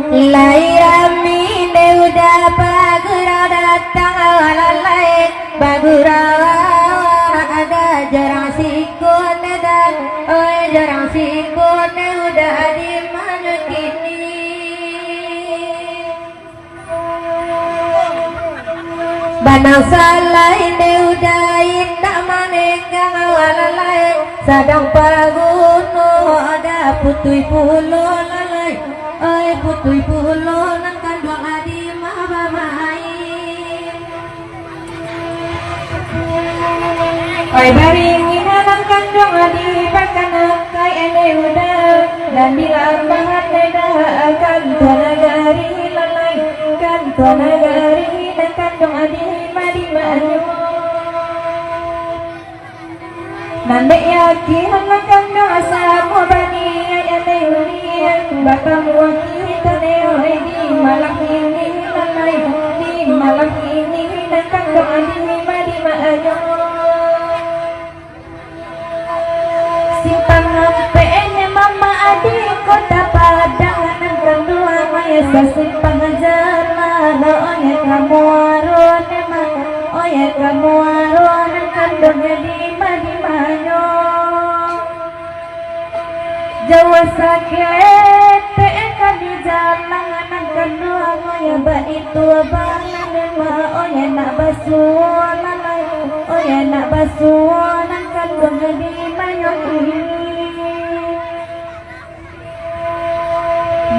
Lairami udah pagura datang lalai pagura ada jarang sikut dan jarang sikut udah di mana kini banang salai udah indah manenggang lalai sadang paguno ada putui puluh lalai putui puluh nang kandung adi mabamai baringin nang kandung adi bakanak kai ene udah dan bilang banget dah akan nagari lalai kan nagari nang kandung adi madi manyo nande yakin nang kandung asa mo bani ene ulian bakal kita neoi di malam ini lalai di malam ini dan kandung adi madi manyo simpang PN mama adik kota Padang nang kandung maya simpang jalan oye kamu aron emang oye kamu aron nang kandung di madi manyo Jawa sakit teka di jalan nang kandung oye ba itu abangan ema oye nak basuh lalai oye nak basuh nang kandung di manyo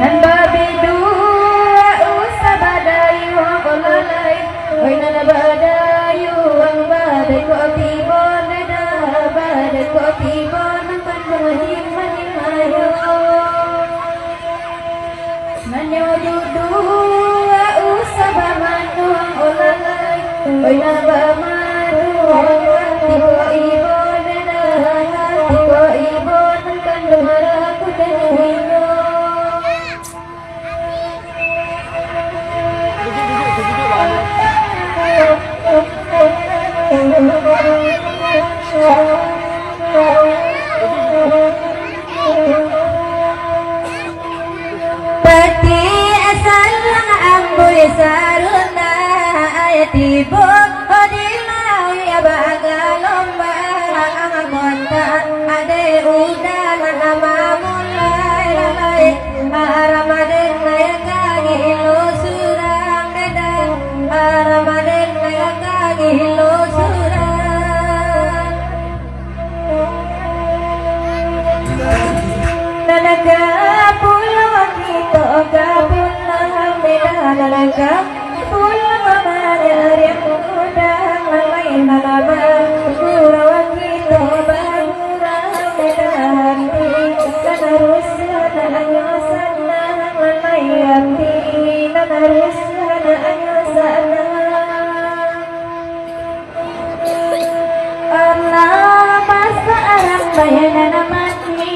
nan babi dua usah badayu lalai oi nan badayu ang badai kopi boleh dah badai kopi boleh kandung di manyo manyo dua usah bamanu lalai oi nan bamanu tiko ibo dah tiko ibo nan kandung aku denyo Pati asal amboy saruna ayatibo odilaw ya bagalomba ang konta ade udan namamulay lalay aramaden naya kagilo surang dedang aramaden naya kagilo surang nanaga pulau kita kapulang beda nanaga pulau mamare yang udang lalai nalaba pulau kita bangurang beda hati kanarusya nanyosan lalai hati kanarusya nanyosan Allah masa arang bayanan mati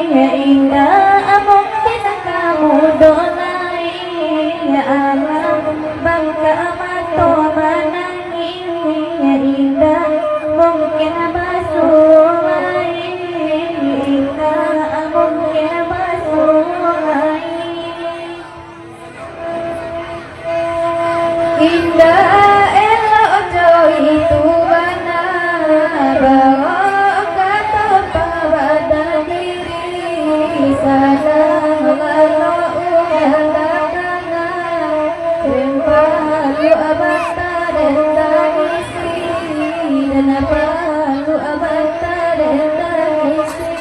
ya indah mungkin kamu donai ya alam bangga mato manangi ya indah mungkin basuhai indah mungkin basuhai indah elok ojo itu benar bahwa kata pada diri sana kalau udah dagangan tempalu abata dan tangisi dan palu abata dan tangisi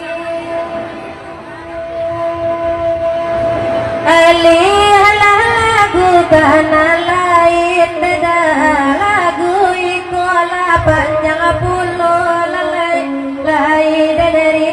alih lagu kana lain beda lagu ikola panjang pulau lalai lai dari